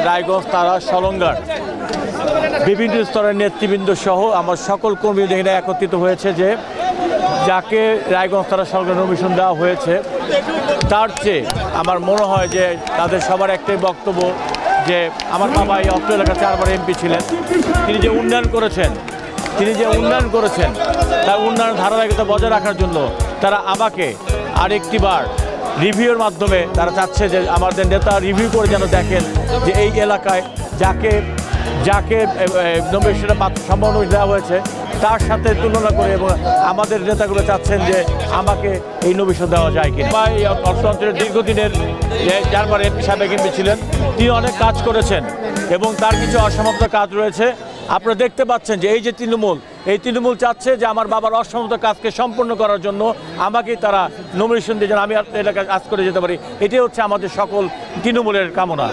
রায়গঞ্জ তারা সলঙ্গার বিভিন্ন স্তরের নেতৃবৃন্দ সহ আমার সকল কর্মী এখানে একত্রিত হয়েছে যে যাকে রায়গঞ্জ তারা সলঙ্গার নমিনেশন দেওয়া হয়েছে তার চেয়ে আমার মনে হয় যে তাদের সবার একটাই বক্তব্য যে আমার বাবা এই অত্র এলাকা 4 বার এমপি ছিলেন, তিনি যে উন্নয়ন করেছেন তার উন্নয়ন ধারাবাহিকতা বজায় রাখার জন্য তারা আমাকে আরেকটিবার রিভিউর মাধ্যমে তারা চাচ্ছে যে আমাদের নেতা রিভিউ করে যেন দেখেন যে এই এলাকায় যাকে নমিনেশনের সম্ভাবনা দেওয়া হয়েছে তার সাথে তুলনা করে এবং আমাদের নেতাগুলো চাচ্ছেন যে আমাকে এই নমিনেশন দেওয়া যায় কিনা। বা এই অত্র অঞ্চলের দীর্ঘদিনের 4 বার এমপি সাবেক এমপি ছিলেন, তিনি অনেক কাজ করেছেন এবং তার কিছু অসমাপ্ত কাজ রয়েছে। আপনারা দেখতে পাচ্ছেন যে এই যে তৃণমূল চাচ্ছে যে আমার বাবার অসমাপ্ত কাজকে সম্পূর্ণ করার জন্য আমাকেই তারা নমিনেশন দিয়ে যেন আমি এলাকায় কাজ করে যেতে পারি, এটাই হচ্ছে আমাদের সকল তৃণমূলের কামনা।